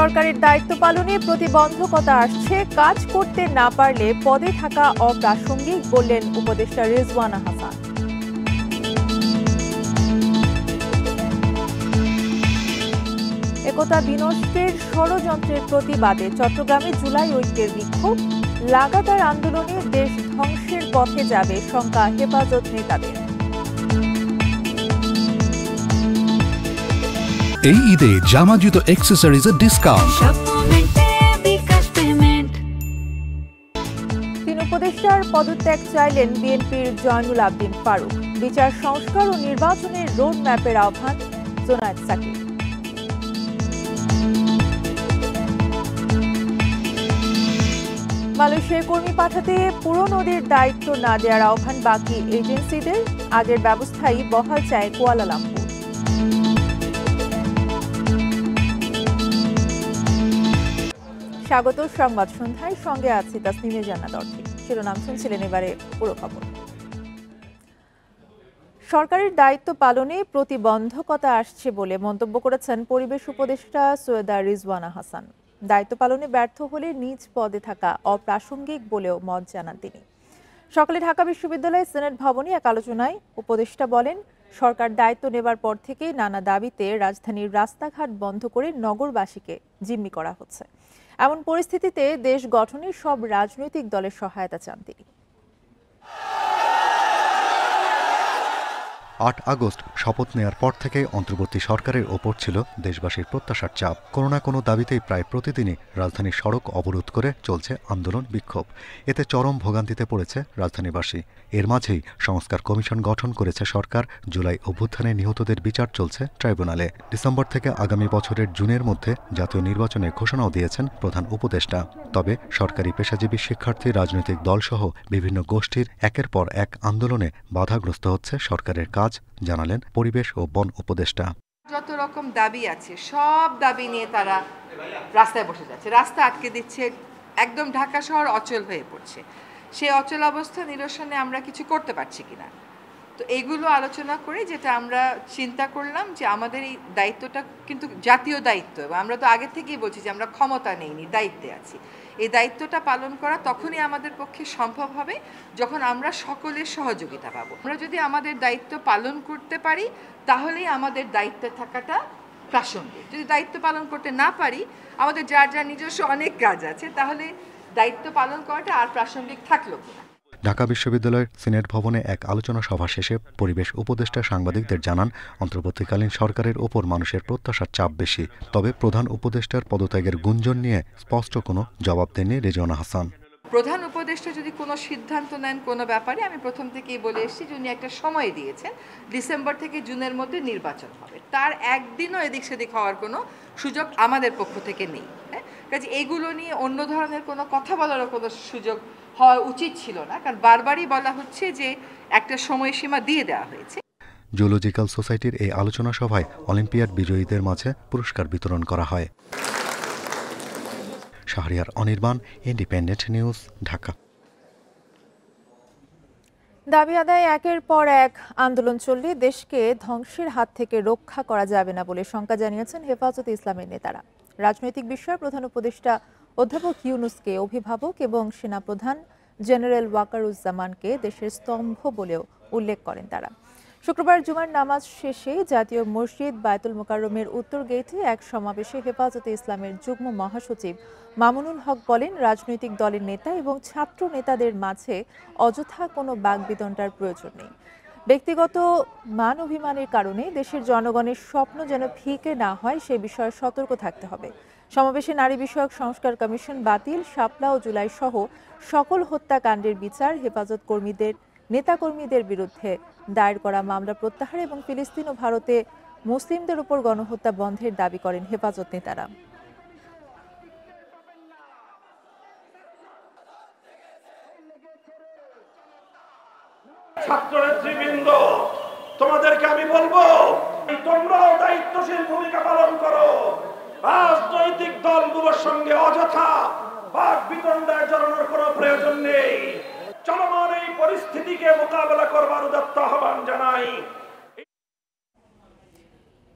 সরকারের দায়িত্ব পালনে প্রতিবন্ধকতা আসছে, কাজ করতে না পারলে পদে থাকা অপ্রাসঙ্গিক বললেন উপদেষ্টা রিজওয়ানা হাসান। একতা বিনষ্টের ষড়যন্ত্রের প্রতিবাদে চট্টগ্রামে জুলাই ঐক্যের বিক্ষোভ, লাগাতার আন্দোলনে দেশ ধ্বংসের পথে যাবে শঙ্কা হেফাজত নেতাদের। এই ঈদে জামা জুতো অ্যাক্সেসরিজের ডিসকাউন্ট। তিন উপদেষ্টার পদত্যাগ চাইলেন বিএনপির জয়নুল আবদিন ফারুক। বিচার সংস্কার ও নির্বাচনের রোড ম্যাপের আহ্বান জোনায়েদ সাকিব। মালয়েশিয়ায় কর্মী পাঠাতে পুরো নদীর দায়িত্ব না দেওয়ার আহ্বান বাকি এজেন্সিদের, আগের ব্যবস্থাই বহাল চায় কুয়ালালামপুর। স্বাগত সংবাদ সন্ধ্যায়, সঙ্গে আছি তাসনিমে জান্নাত অর্থী। শিরোনাম শুনছিলেন, এবারে পুরো খবর। সরকারের দায়িত্ব পালনে প্রতিবন্ধকতা আসছে বলে মন্তব্য করেছেন পরিবেশ উপদেষ্টা সৈয়দা রিজওয়ানা হাসান। দায়িত্ব পালনে ব্যর্থ হলে নিজ পদে থাকা অপ্রাসঙ্গিক বলেও মত জানান তিনি। সকালে ঢাকা বিশ্ববিদ্যালয় সিনেট ভবনে এক আলোচনায় উপদেষ্টা বলেন, সরকার দায়িত্ব নেবার পর থেকেই নানা দাবিতে রাজধানীর রাস্তাঘাট বন্ধ করে নগরবাসীকে জিম্মি করা হচ্ছে। এমন পরিস্থিতিতে দেশ গঠনে সব রাজনৈতিক দলের সহায়তা চান তিনি। ৮ আগস্ট শপথ নেয়ার পর থেকে অন্তর্বর্তী সরকারের ওপর ছিল দেশবাসীর প্রত্যাশার চাপ। কোনো না কোনো দাবিতেই প্রায় প্রতিদিনই রাজধানীর সড়ক অবরোধ করে চলছে আন্দোলন বিক্ষোভ। এতে চরম ভোগান্তিতে পড়েছে রাজধানীবাসী। এর মাঝেই সংস্কার কমিশন গঠন করেছে সরকার। জুলাই অভ্যুত্থানে নিহতদের বিচার চলছে ট্রাইব্যুনালে। ডিসেম্বর থেকে আগামী বছরের জুনের মধ্যে জাতীয় নির্বাচনের ঘোষণাও দিয়েছেন প্রধান উপদেষ্টা। তবে সরকারি পেশাজীবী শিক্ষার্থী, রাজনৈতিক দলসহ বিভিন্ন গোষ্ঠীর একের পর এক আন্দোলনে বাধাগ্রস্ত হচ্ছে সরকারের কাজ, জানালেন পরিবেশ ও বন উপদেষ্টা। যত রকম দাবি আছে সব দাবি নিয়ে তারা রাস্তায় বসে যাচ্ছে, রাস্তা আটকে দিচ্ছে, একদম ঢাকা শহর অচল হয়ে পড়ছে। সেই অচল অবস্থা নিরসনে আমরা কিছু করতে পারছি কিনা, তো এগুলো আলোচনা করে যেটা আমরা চিন্তা করলাম যে আমাদের এই দায়িত্বটা কিন্তু জাতীয় দায়িত্ব, এবং আমরা তো আগে থেকেই বলছি যে আমরা ক্ষমতা নেইনি, দায়িত্বে আছি। এই দায়িত্বটা পালন করা তখনই আমাদের পক্ষে সম্ভব হবে যখন আমরা সকলের সহযোগিতা পাবো। আমরা যদি আমাদের দায়িত্ব পালন করতে পারি তাহলেই আমাদের দায়িত্বে থাকাটা প্রাসঙ্গিক। যদি দায়িত্ব পালন করতে না পারি, আমাদের যার যার নিজস্ব অনেক কাজ আছে, তাহলে দায়িত্ব পালন করাটা আর প্রাসঙ্গিক থাকলো কিনা। ঢাকা বিশ্ববিদ্যালয়ের সিনেট ভবনে এক আলোচনা সভা শেষে পরিবেশ উপদেষ্টা সাংবাদিকদের জানান, অন্তর্বর্তীকালীন সরকারের ওপর মানুষের প্রত্যাশার চাপ বেশি। তবে প্রধান উপদেষ্টার পদত্যাগের গুঞ্জন নিয়ে স্পষ্ট কোনো জবাব দেননি রিজওয়ানা হাসান। প্রধান উপদেষ্টা যদি কোনো সিদ্ধান্ত নেন কোনো ব্যাপারে, আমি প্রথম থেকেই বলে এসেছি যে উনি একটা সময় দিয়েছেন, ডিসেম্বর থেকে জুনের মধ্যে নির্বাচন হবে। তার একদিনও এদিক সেদিক হওয়ার কোনো সুযোগ আমাদের পক্ষ থেকে নেই। কাজে এইগুলো নিয়ে অন্য ধরনের কোনো কথা বলারও কোনো সুযোগ হওয়া উচিত ছিল না, কারণ বারবারই বলা হচ্ছে যে একটা সময়সীমা দিয়ে দেওয়া হয়েছে। জুলজিক্যাল সোসাইটির এই আলোচনা সভায় অলিম্পিয়াড বিজয়ীদের মাঝে পুরস্কার বিতরণ করা হয়। Shahriar Anirban, independent news, Dhaka. দাবি আদায় একের পর এক আন্দোলন চললে দেশকে ধ্বংসের হাত থেকে রক্ষা করা যাবে না বলে শঙ্কা জানিয়েছেন হেফাজতে ইসলামের নেতারা। রাজনৈতিক বিষয়ে প্রধান উপদেষ্টা অধ্যাপক ইউনূসকে অভিভাবক এবং সেনাপ্রধান জেনারেল ওয়াকারুজ্জামানকে দেশের স্তম্ভ বলেও উল্লেখ করেন তারা। শুক্রবার জুমার নামাজ শেষে জাতীয় মসজিদ বায়তুল মোকাররমের উত্তর গেটে এক সমাবেশে হেফাজতে ইসলামের যুগ্ম মহাসচিব মামুনুল হক বলেন, রাজনৈতিক দলের নেতা এবং ছাত্র নেতাদের মাঝে অযথা কোনো বাকবিতণ্ডার প্রয়োজন নেই। ব্যক্তিগত মান অভিমানের কারণে দেশের জনগণের স্বপ্ন যেন ফিকে না হয় সে বিষয়ে সতর্ক থাকতে হবে। সমাবেশে নারী বিষয়ক সংস্কার কমিশন বাতিল, শাপলা ও জুলাই সহ সকল হত্যাকাণ্ডের বিচার, হেফাজত কর্মীদের নেতাকর্মীদের বিরুদ্ধে দায়ের করা মামলা প্রত্যাহার এবং ফিলিস্তিন ও ভারতে মুসলিমদের উপর গণহত্যা বন্ধের দাবি করেন হেফাজত নেতারা। ছাত্র নেতৃবৃন্দ, তোমাদেরকে আমি বলবো, তোমরাও দায়িত্বশীল ভূমিকা পালন করো। রাজনৈতিক দলগুলোর সঙ্গে অযথা বাকবিতণ্ডায় জড়ানোর কোনো প্রয়োজন নেই। চলমান এই পরিস্থিতিকে মোকাবেলা করবার উদাত্ত আহ্বান জানাই।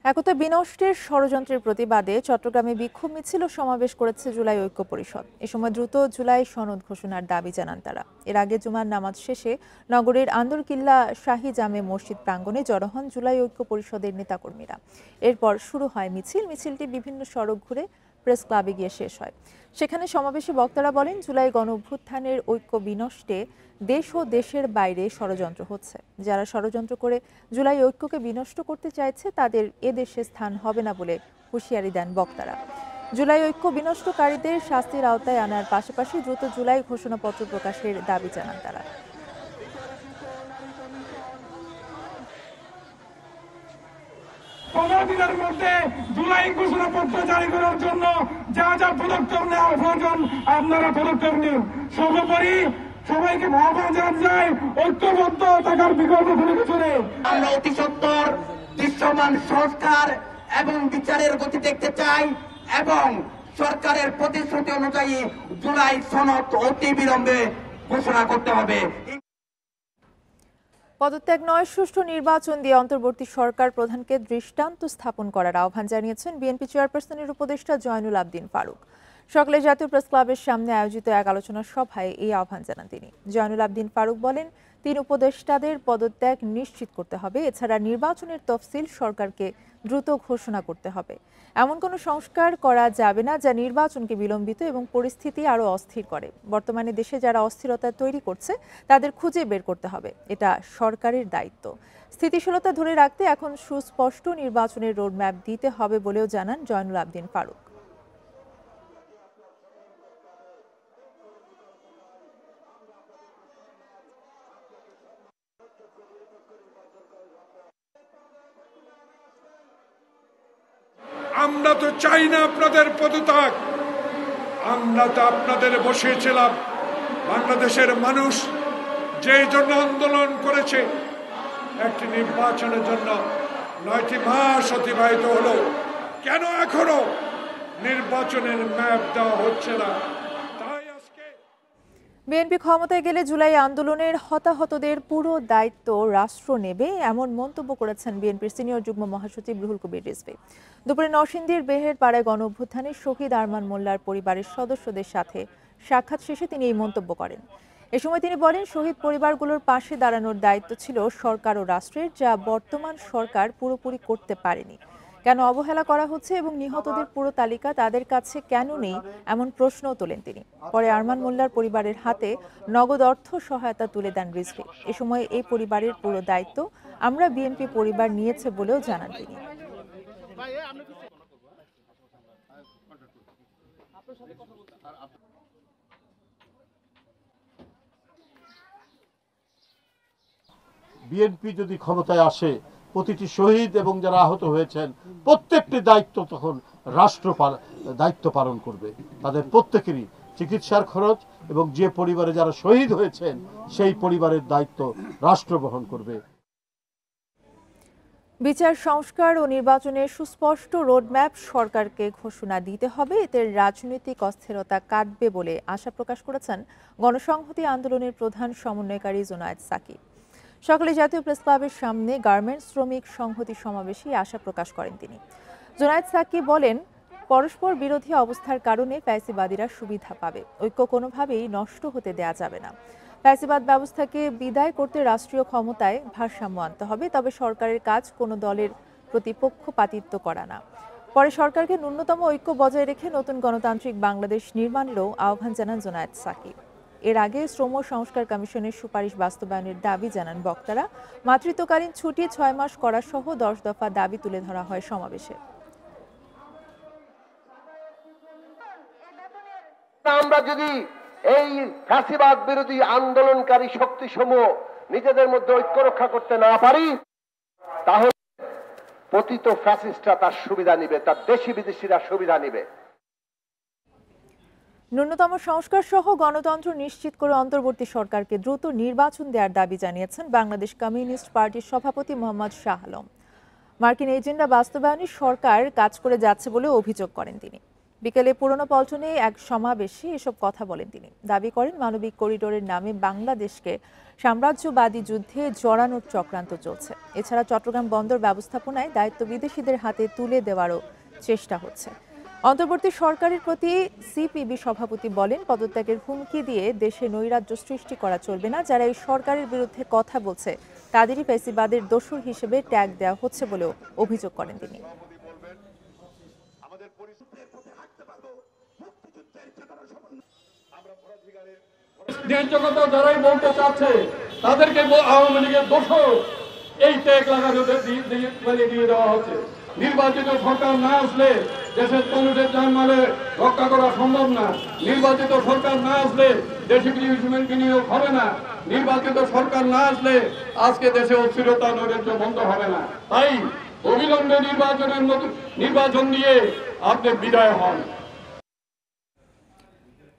একতা বিনষ্টের ষড়যন্ত্রের প্রতিবাদে চট্টগ্রামে বিক্ষোভ মিছিল ও সমাবেশ করেছে জুলাই ঐক্য পরিষদ। এ সময় দ্রুত জুলাই সনদ ঘোষণার দাবি জানান তারা। এর আগে জুমার নামাজ শেষে নগরের আন্দরকিল্লা শাহী জামে মসজিদ প্রাঙ্গণে জড়ো হন জুলাই ঐক্য পরিষদের নেতাকর্মীরা। এরপর শুরু হয় মিছিলটি বিভিন্ন সড়ক ঘুরে প্রেস ক্লাবে গিয়ে শেষ হয়। সেখানে সমাবেশে বক্তারা বলেন, জুলাই গণ অভ্যুত্থানের ঐক্য বিনষ্টে দেশ ও দেশের বাইরে ষড়যন্ত্র হচ্ছে। যারা ষড়যন্ত্র করে জুলাই ঐক্যকে বিনষ্ট করতে চাইছে তাদের এদেশে স্থান হবে না বলে হুঁশিয়ারি দেন বক্তারা। জুলাই ঐক্য বিনষ্টকারীদের শাস্তির আওতায় আনার পাশাপাশি দ্রুত জুলাই ঘোষণাপত্র প্রকাশের দাবি জানান তারা। দিনের মধ্যে জুলাই ঘোষণাপত্র জারি করার জন্য যা যা পদক্ষেপ নেওয়া প্রয়োজন আপনারা পদক্ষেপ নিন। সর্বোপরি সবাইকে আহ্বান জানাতে চাই, ঐক্যবদ্ধ থাকার বিকল্প কোনো কিছু নেই। আমরা অতি সত্বর দৃশ্যমান সংস্কার এবং বিচারের গতি দেখতে চাই এবং সরকারের প্রতিশ্রুতি অনুযায়ী জুলাই সনদ অতি বিলম্বে ঘোষণা করতে হবে। পদত্যাগ নয়, সুষ্ঠু নির্বাচন দিয়ে অন্তর্বর্তী সরকার প্রধানকে দৃষ্টান্ত স্থাপন করার আহ্বান জানিয়েছেন বিএনপি চেয়ারপারসনের উপদেষ্টা জয়নুল আবদিন ফারুক। সকালে জাতীয় প্রেস ক্লাবের সামনে আয়োজিত এক আলোচনা সভায় এই আহ্বান জানান তিনি। জয়নুল আবদিন ফারুক বলেন, 3 উপদেষ্টাদের পদত্যাগ নিশ্চিত করতে হবে। এছাড়া নির্বাচনের তফসিল সরকারকে দ্রুত ঘোষণা করতে হবে। এমন কোনো সংস্কার করা যাবে না যা নির্বাচনকে বিলম্বিত এবং পরিস্থিতি আরও অস্থির করে। বর্তমানে দেশে যারা অস্থিরতা তৈরি করছে তাদের খুঁজে বের করতে হবে, এটা সরকারের দায়িত্ব। স্থিতিশীলতা ধরে রাখতে এখন সুস্পষ্ট নির্বাচনের রোডম্যাপ দিতে হবে বলেও জানান জয়নুল আবদিন ফারুক। আমরা তো চাই না আপনাদের পদত্যাগ, আমরা তো আপনাদের বসিয়েছিলাম। বাংলাদেশের মানুষ যেই জন্য আন্দোলন করেছে, একটি নির্বাচনের জন্য 9টি মাস অতিবাহিত হলো, কেন এখনো নির্বাচনের ম্যাপ দেওয়া হচ্ছে না? বিএনপি ক্ষমতায় গেলে জুলাই আন্দোলনের হতাহতদের পুরো দায়িত্ব রাষ্ট্র নেবে, এমন মন্তব্য করেছেন বিএনপির সিনিয়র যুগ্ম মহাসচিব রুহুল কবির রিজভী। দুপুরে নরসিংদীর বেহের পাড়ায় গণ অভ্যুত্থানে শহীদ আরমান মোল্লার পরিবারের সদস্যদের সাথে সাক্ষাৎ শেষে তিনি এই মন্তব্য করেন। এ সময় তিনি বলেন, শহীদ পরিবারগুলোর পাশে দাঁড়ানোর দায়িত্ব ছিল সরকার ও রাষ্ট্রের, যা বর্তমান সরকার পুরোপুরি করতে পারেনি। কেন অবহেলা করা হচ্ছে এবং নিহতদের পুরো তালিকা তাদের কাছে কেন নেই, এমন প্রশ্নও তোলেন তিনি। পরে আরমান মোল্লার পরিবারের হাতে নগদ অর্থ সহায়তা তুলে দেন রিজভী। এ সময় এই পরিবারের পুরো দায়িত্ব আমরা বিএনপি পরিবার নিয়েছে বলেও জানান তিনি। বিএনপি যদি ক্ষমতায় আসে, প্রতিটি শহীদ এবং যারা আহত হয়েছেন প্রত্যেকটি দায়িত্ব তখন রাষ্ট্র দায়িত্ব পালন করবে। তাদের প্রত্যেকেরই চিকিৎসার খরচ এবং যে পরিবারে যারা শহীদ হয়েছেন সেই পরিবারের দায়িত্ব রাষ্ট্র বহন করবে। বিচার সংস্কার ও নির্বাচনের সুস্পষ্ট রোডম্যাপ সরকারকে ঘোষণা দিতে হবে, এতে রাজনৈতিক অস্থিরতা কাটবে বলে আশা প্রকাশ করেছেন গণসংহতি আন্দোলনের প্রধান সমন্বয়কারী জুনায়েদ সাকি। সকালে জাতীয় প্রেস ক্লাবের সামনে গার্মেন্টস শ্রমিক সংহতি সমাবেশে আশা প্রকাশ করেন তিনি। জুনায়েদ সাকি বলেন, পরস্পর বিরোধী অবস্থার কারণে ফ্যাসিবাদীরা সুবিধা পাবে, ঐক্য কোনোভাবেই নষ্ট হতে দেয়া যাবে না। ফ্যাসিবাদ ব্যবস্থাকে বিদায় করতে রাষ্ট্রীয় ক্ষমতায় ভারসাম্য আনতে হবে, তবে সরকারের কাজ কোনো দলের প্রতি পক্ষপাতিত্ব করা না। পরে সরকারকে ন্যূনতম ঐক্য বজায় রেখে নতুন গণতান্ত্রিক বাংলাদেশ নির্মাণেরও আহ্বান জানান জুনায়েদ সাকি। এর আগে শ্রম সংস্কার কমিশনের সুপারিশ বাস্তবায়নের দাবি জানান বক্তারা। মাতৃত্বকালীন ছুটি 6 মাস করা সহ 10 দফা দাবি তুলে ধরা হয় সমাবেশে। আমরা যদি এই ফ্যাসিবাদ বিরোধী আন্দোলনকারী শক্তিসমূহ নিজেদের মধ্যে ঐক্য রক্ষা করতে না পারি, তাহলে পতিত ফ্যাসিস্টরা তার সুবিধা নিবে, তার দেশি বিদেশিরা সুবিধা নিবে। ন্যূনতম সংস্কার সহ গণতন্ত্র নিশ্চিত করে অন্তর্বর্তী সরকারকে দ্রুত নির্বাচন দেওয়ার দাবি জানিয়েছেন বাংলাদেশ কমিউনিস্ট পার্টির সভাপতি মোহাম্মদ শাহ আলম। মার্কিন এজেন্ডা বাস্তবায়নে সরকার কাজ করে যাচ্ছে বলে অভিযোগ করেন তিনি। বিকেলে পুরনো পল্টনে এক সমাবেশে এসব কথা বলেন তিনি। দাবি করেন মানবিক করিডোরের নামে বাংলাদেশকে সাম্রাজ্যবাদী যুদ্ধে জড়ানোর চক্রান্ত চলছে। এছাড়া চট্টগ্রাম বন্দর ব্যবস্থাপনায় দায়িত্ব বিদেশিদের হাতে তুলে দেওয়ারও চেষ্টা হচ্ছে। অন্তর্বর্তী সরকারের প্রতি সিপিবি সভাপতি বলেন, পদত্যাগের হুমকি দিয়ে দেশে নৈরাজ্য সৃষ্টি করা চলবে না। যারা এই সরকারের বিরুদ্ধে কথা বলছে তাদেরই ফ্যাসিবাদের দোসর হিসেবে ট্যাগ দেওয়া হচ্ছে বলেও অভিযোগ করেন তিনি। ন্যায্য কথা যারাই বলতে চাচ্ছে তাদেরকে আওয়ামী লীগের দোষর এই ট্যাগ লাগানো দিয়ে দেওয়া হচ্ছে। নির্বাচিত সরকার না আসলে দেশের মানুষের জানমালে রক্ষা করা সম্ভব না। নির্বাচিত সরকার না আসলে দেশে বিনিয়োগ বিনিয়োগ হবে না। নির্বাচিত সরকার না আসলে আজকে দেশে অস্থিরতা নৈরাজ্য বন্ধ হবে না। তাই অবিলম্বে নির্বাচন দিয়ে আপনি বিদায় হন।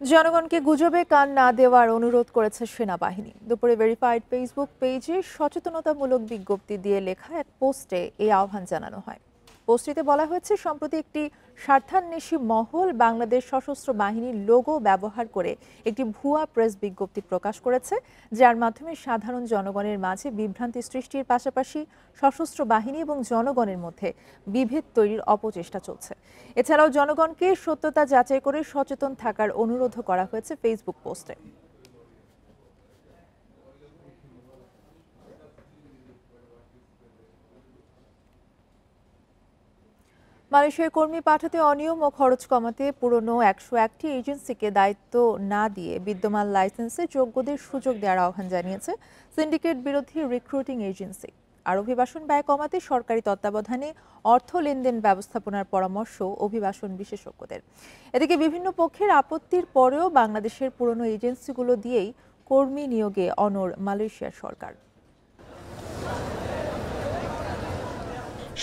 জনগণকে গুজবে কান না দেওয়ার অনুরোধ করেছে সেনাবাহিনী। দুপুরে ভেরিফাইড ফেসবুক পেজে সচেতনতামূলক বিজ্ঞপ্তি দিয়ে লেখা এক পোস্টে এই আহ্বান জানানো হয়। পোস্টটিতে বলা হয়েছে, সম্প্রতি একটি স্বার্থান্বেষী মহল বাংলাদেশ সশস্ত্র বাহিনীর লোগো ব্যবহার করে একটি ভুয়া প্রেস বিজ্ঞপ্তি প্রকাশ করেছে, যার মাধ্যমে সাধারণ জনগণের মাঝে বিভ্রান্তি সৃষ্টির পাশাপাশি সশস্ত্র বাহিনী এবং জনগণের মধ্যে বিভেদ তৈরির অপচেষ্টা চলছে। এছাড়াও জনগণকে সত্যতা যাচাই করে সচেতন থাকার অনুরোধ করা হয়েছে ফেসবুক পোস্টে। মালয়েশিয়ায় কর্মী পাঠাতে অনিয়ম ও খরচ কমাতে পুরনো 101টি এজেন্সিকে দায়িত্ব না দিয়ে বিদ্যমান লাইসেন্সে যোগ্যদের সুযোগ দেওয়ার আহ্বান জানিয়েছে সিন্ডিকেট বিরোধী রিক্রুটিং এজেন্সি। আর অভিবাসন ব্যয় কমাতে সরকারি তত্ত্বাবধানে অর্থ লেনদেন ব্যবস্থাপনার পরামর্শ অভিবাসন বিশেষজ্ঞদের। এদিকে বিভিন্ন পক্ষের আপত্তির পরেও বাংলাদেশের পুরনো এজেন্সিগুলো দিয়েই কর্মী নিয়োগে অনড় মালয়েশিয়ার সরকার।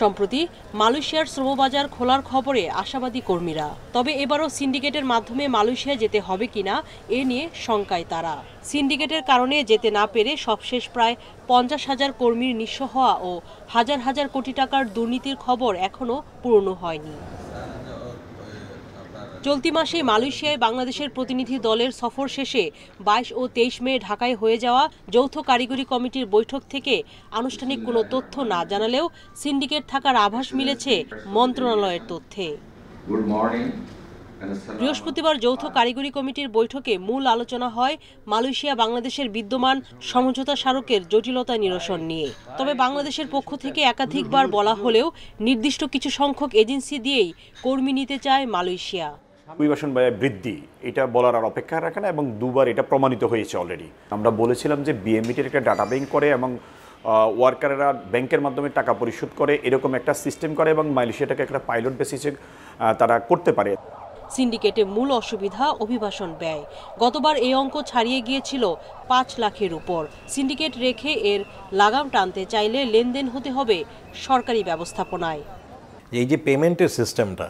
সম্প্রতি মালয়েশিয়ার শ্রমবাজার খোলার খবরে আশাবাদী কর্মীরা। তবে এবারও সিন্ডিকেটের মাধ্যমে মালয়েশিয়া যেতে হবে কিনা এ নিয়ে শঙ্কায় তারা। সিন্ডিকেটের কারণে যেতে না পেরে সবশেষ প্রায় 50,000 কর্মীর নিঃস্ব হওয়া ও হাজার হাজার কোটি টাকার দুর্নীতির খবর এখনো পুরনো হয়নি। চলতি মাসে মালয়েশিয়ায় বাংলাদেশের প্রতিনিধি দলের সফর শেষে 22 ও 23 মে ঢাকায় হয়ে যাওয়া যৌথ কারিগরি কমিটির বৈঠক থেকে আনুষ্ঠানিক কোনো তথ্য না জানালেও সিন্ডিকেট থাকার আভাস মিলেছে মন্ত্রণালয়ের তথ্যে। বৃহস্পতিবার যৌথ কারিগরি কমিটির বৈঠকে মূল আলোচনা হয় মালয়েশিয়া বাংলাদেশের বিদ্যমান সমঝোতা স্মারকের জটিলতা নিরসন নিয়ে। তবে বাংলাদেশের পক্ষ থেকে একাধিকবার বলা হলেও নির্দিষ্ট কিছু সংখ্যক এজেন্সি দিয়েই কর্মী নিতে চায় মালয়েশিয়া। অভিবাসন ব্যয় বৃদ্ধি এটা বলার আর অপেক্ষা রাখে না, এবং দুবার এটা প্রমাণিত হয়েছে অলরেডি। আমরা বলেছিলাম যে বিএমইটির একটা ডাটা ব্যাংক করে এবং ওয়ার্কাররা ব্যাংকের মাধ্যমে টাকা পরিশোধ করে, এরকম একটা সিস্টেম করে এবং মালয়েশিয়াটাকে একটা পাইলট বেসিসে তারা করতে পারে। সিন্ডিকেটে মূল অসুবিধা অভিবাসন ব্যয়। গতবার এই অঙ্ক ছাড়িয়ে গিয়েছিল 5 লাখের উপর। সিন্ডিকেট রেখে এর লাগাম টানতে চাইলে লেনদেন হতে হবে সরকারি ব্যবস্থাপনায়। এই যে পেমেন্টের সিস্টেমটা,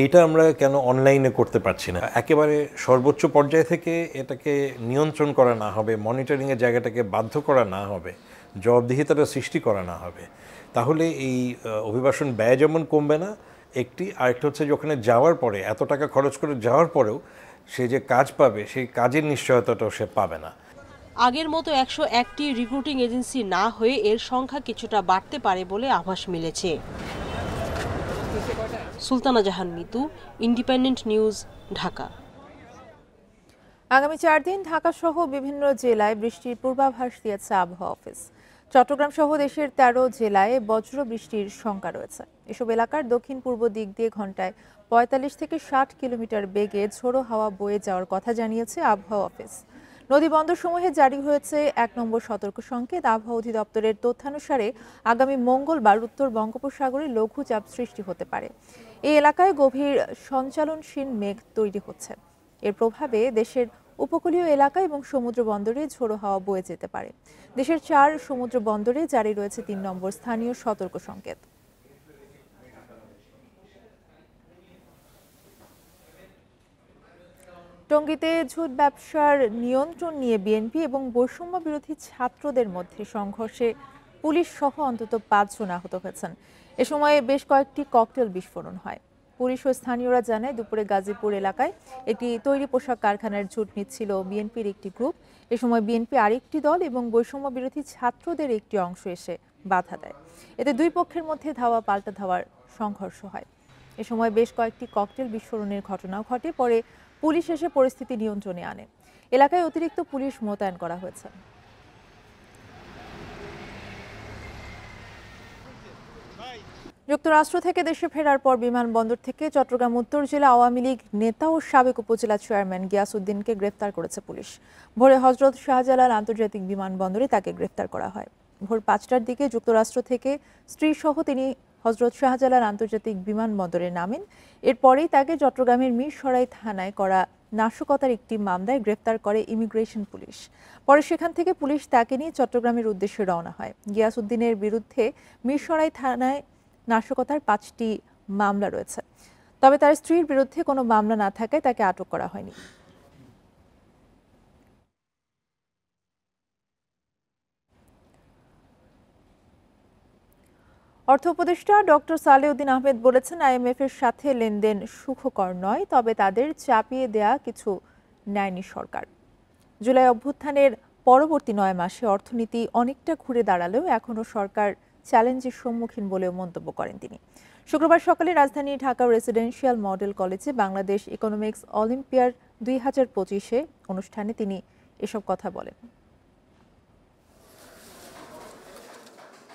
এইটা আমরা কেন অনলাইনে করতে পারছি না? একেবারে সর্বোচ্চ পর্যায় থেকে এটাকে নিয়ন্ত্রণ করা না হবে, মনিটরিংয়ের জায়গাটাকে বাধ্য করা না হবে, জবাবদিহিতাটা সৃষ্টি করা না হবে, তাহলে এই অভিবাসন ব্যয় যেমন কমবে না একটি, আরেকটা হচ্ছে যে ওখানে যাওয়ার পরে এত টাকা খরচ করে যাওয়ার পরেও সে যে কাজ পাবে সেই কাজের নিশ্চয়তাটাও সে পাবে না। আগের মতো 101টি রিক্রুটিং এজেন্সি না হয়ে এর সংখ্যা কিছুটা বাড়তে পারে বলে আভাস মিলেছে। সুলতানা জাহান মিতু, ইন্ডিপেন্ডেন্ট নিউজ, ঢাকা। আগামী 4 দিন ঢাকা সহ বিভিন্ন জেলায় বৃষ্টির পূর্বাভাস দিয়েছে আবহাওয়া অফিস। চট্টগ্রাম সহ দেশের 13 জেলায় বজ্র বৃষ্টির শঙ্কা রয়েছে। এসব এলাকার দক্ষিণ পূর্ব দিক দিয়ে ঘন্টায় 45 থেকে 60 কিলোমিটার বেগে ঝোড়ো হাওয়া বয়ে যাওয়ার কথা জানিয়েছে আবহাওয়া অফিস। নদী বন্দরসমূহে জারি হয়েছে 1 নম্বর সতর্ক সংকেত। আবহাওয়া অধিদপ্তরের তথ্যানুসারে আগামী মঙ্গলবার উত্তর বঙ্গোপসাগরে লঘুচাপ সৃষ্টি হতে পারে। এই এলাকায় গভীর সঞ্চালনশীল মেঘ তৈরি হচ্ছে। এর প্রভাবে দেশের উপকূলীয় এলাকা এবং সমুদ্র বন্দরে ঝোড়ো হাওয়া বয়ে যেতে পারে। দেশের 4 সমুদ্র বন্দরে জারি রয়েছে 3 নম্বর স্থানীয় সতর্ক সংকেত। টঙ্গীতে ঝুট ব্যবসার নিয়ন্ত্রণ নিয়ে বিএনপি এবং বৈষম্য বিরোধী ছাত্রদের মধ্যে সংঘর্ষে পুলিশ সহ অন্তত 5 জন আহত হয়েছেন। এ সময় বেশ কয়েকটি ককটেল বিস্ফোরণ হয়। পুলিশ ও স্থানীয়রা জানায় দুপুরে গাজীপুর এলাকায় একটি তৈরি পোশাক কারখানার ঝুট নিচ্ছিল বিএনপির একটি গ্রুপ। এ সময় বিএনপি আরেকটি দল এবং বৈষম্য বিরোধী ছাত্রদের একটি অংশ এসে বাধা দেয়। এতে দুই পক্ষের মধ্যে ধাওয়া পাল্টা ধাওয়ার সংঘর্ষ হয়। এ সময় বেশ কয়েকটি ককটেল বিস্ফোরণের ঘটনাও ঘটে। পরে পুলিশ এসে পরিস্থিতি নিয়ন্ত্রণে আনে। এলাকায় অতিরিক্ত পুলিশ মোতায়েন করা হয়েছে। যুক্তরাষ্ট্র থেকে দেশে ফেরার পর বিমানবন্দর থেকে চট্টগ্রাম উত্তর জেলা আওয়ামী লীগ নেতা ও সাবেক উপজেলা চেয়ারম্যান গিয়াসউদ্দিনকে গ্রেফতার করেছে পুলিশ। ভোরে হযরত শাহজালাল আন্তর্জাতিক বিমানবন্দরে তাকে গ্রেফতার করা হয়। ভোর ৫টার দিকে যুক্তরাষ্ট্র থেকে স্ত্রীসহ তিনি হযরত শাহজালাল আন্তর্জাতিক বিমানবন্দরে নামেন। এরপরেই তাকে চট্টগ্রামের মিরসরাই থানায় করা নাশকতার একটি মামলায় গ্রেফতার করে ইমিগ্রেশন পুলিশ। পরে সেখান থেকে পুলিশ তাকে নিয়ে চট্টগ্রামের উদ্দেশ্যে রওনা হয়। গিয়াসউদ্দিনের বিরুদ্ধে মিরসরাই থানায় নাশকতার ৫টি মামলা রয়েছে, তবে তার স্ত্রীর বিরুদ্ধে কোনো মামলা না থাকায় তাকে আটক করা হয়নি। অর্থ উপদেষ্টা ডক্টর সালেউদ্দিন আহমেদ বলেছেন, আইএমএফ এর সাথে লেনদেন সুখকর নয়, তবে তাদের চাপিয়ে দেয়া কিছু নেয়নি সরকার। জুলাই অভ্যুত্থানের পরবর্তী 9 মাসে অর্থনীতি অনেকটা ঘুরে দাঁড়ালেও এখনও সরকার চ্যালেঞ্জের সম্মুখীন বলেও মন্তব্য করেন তিনি। শুক্রবার সকালে রাজধানী ঢাকা রেসিডেন্সিয়াল মডেল কলেজে বাংলাদেশ ইকোনমিক্স অলিম্পিয়াড 2025 অনুষ্ঠানে তিনি এসব কথা বলেন।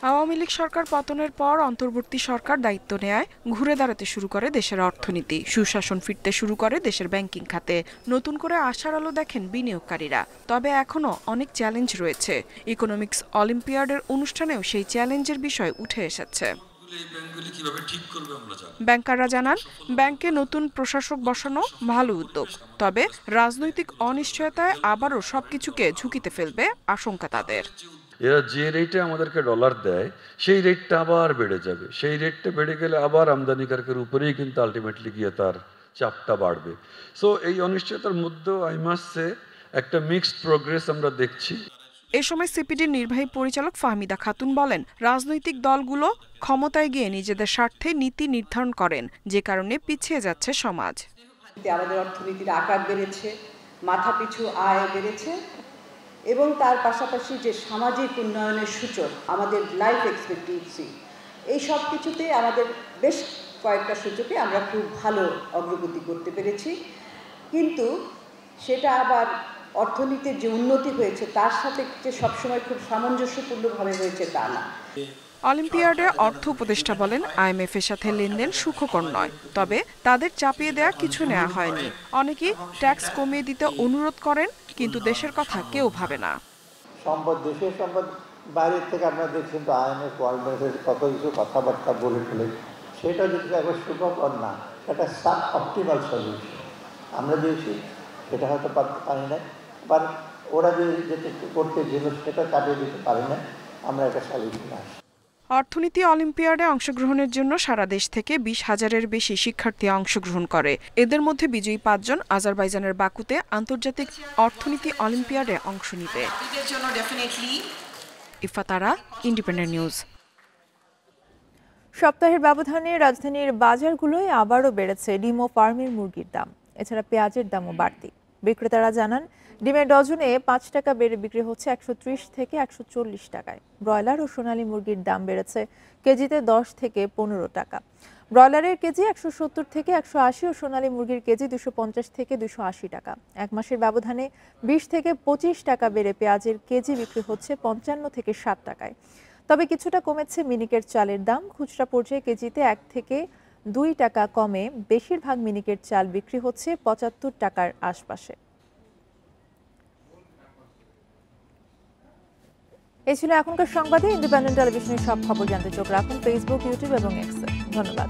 আওয়ামী লীগ সরকার পতনের পর অন্তর্বর্তী সরকার দায়িত্ব নেয় ঘুরে দাঁড়াতে শুরু করে দেশের অর্থনীতি, সুশাসন ফিরতে শুরু করে দেশের ব্যাংকিং খাতে, নতুন করে আশার আলো দেখেন বিনিয়োগকারীরা। তবে এখনও অনেক চ্যালেঞ্জ রয়েছে। ইকোনমিক্স অলিম্পিয়াডের অনুষ্ঠানেও সেই চ্যালেঞ্জের বিষয় উঠে এসেছে। ব্যাংকাররা জানান, ব্যাংকে নতুন প্রশাসক বসানো ভালো উদ্যোগ, তবে রাজনৈতিক অনিশ্চয়তায় আবারও সবকিছুকে ঝুঁকিতে ফেলবে আশঙ্কা তাদের। এরা যে রেটে আমাদেরকে ডলার দেয় সেই রেটটা আবার বেড়ে যাবে। সেই রেটটা বেড়ে গেলে আবার আমদানিকারকের উপরেই কিন্তু আলটিমেটলি গিয়ে তার চাপটা বাড়বে। সো এই অনিশ্চয়তার মধ্যেও আই মাস্ট সে একটা মিক্সড প্রোগ্রেস আমরা দেখছি। এ সময় সিপিডির নির্বাহী পরিচালক ফাহমিদা খাতুন বলেন, রাজনৈতিক দলগুলো ক্ষমতায় গিয়ে নিজেদের স্বার্থে নীতি নির্ধারণ করেন, যে কারণে পিছিয়ে যাচ্ছে সমাজ। আমাদের অর্থনীতির আকার বেড়েছে, মাথাপিছু আয় বেড়েছে এবং তার পাশাপাশি যে সামাজিক উন্নয়নের সূচক, আমাদের লাইফ এক্সপেক্টেন্সি, এই সব কিছুতে আমাদের বেশ কয়েকটা সূচকে আমরা খুব ভালো অগ্রগতি করতে পেরেছি। কিন্তু সেটা আবার অর্থনীতির যে উন্নতি হয়েছে তার সাথে যে সবসময় খুব সামঞ্জস্যপূর্ণভাবে হয়েছে তা না। অলিম্পিয়াডে অর্থ উপদেষ্টা বলেন, আইএমএফ এর সাথে লেনদেন সুখকর নয়, তবে তাদের চাপিয়ে দেয়া কিছু নেওয়া হয়নি। অনেকেই ট্যাক্স কমিয়ে দিতে অনুরোধ করেন, কিন্তু দেশের কথা কেউ ভাবে না। সম্পদ, দেশের সম্পদ বাইরের থেকে আমরা দেখছি, কিন্তু আইএমএফ ওয়ার্ল্ড ব্যাংকের কত কিছু কথাবার্তা বলে ফেলে, সেটা যদি একবার সুখকর না, এটা সাব অপটিমাল সলিউশন আমরা দিয়েছি, সেটা হয়তো পারি না, বা ওরা যেটা করতে গেল সেটা কাটিয়ে দিতে পারি না, আমরা একটা সলিউশন আসি। অর্থনীতি অলিম্পিয়াডে অংশগ্রহণের জন্য সারা দেশ থেকে 20,000-এর বেশি শিক্ষার্থী অংশগ্রহণ করে। এদের মধ্যে বিজয়ী 5 জন আজারবাইজানের বাকুতে আন্তর্জাতিক অর্থনীতি অলিম্পিয়াডে অংশ নিবে। ইফাতারা, ইন্ডিপেন্ডেন্ট নিউজ। সপ্তাহের ব্যবধানে রাজধানীর বাজারগুলোয় আবারও বেড়েছে ডিম ও ফার্মের মুরগির দাম। এছাড়া পেঁয়াজের দামও বাড়তি। বিক্রেতারা জানান, ডিমের ডজনে 5 টাকা বেড়ে বিক্রি হচ্ছে 130 থেকে 140 টাকায়। ব্রয়লার ও সোনালী মুরগির দাম বেড়েছে কেজিতে 10 থেকে 15 টাকা। ব্রয়লারের কেজি 170 থেকে 180 ও সোনালী মুরগির কেজি 250 থেকে 280 টাকা। এক মাসের ব্যবধানে 20 থেকে 25 টাকা বেড়ে পেঁয়াজের কেজি বিক্রি হচ্ছে 55 থেকে 60 টাকায়। তবে কিছুটা কমেছে মিনিকেট চালের দাম। খুচরা পর্যায়ে কেজিতে 1 থেকে 2 টাকা কমে বেশিরভাগ মিনিকেট চাল বিক্রি হচ্ছে 75 টাকার আশপাশে। এই ছিল এখনকার সংবাদে। ইন্ডিপেন্ডেন্ট টেলিভিশনের সব খবর জানতে চোখ রাখুন ফেসবুক, ইউটিউব এবং এক্সে। ধন্যবাদ।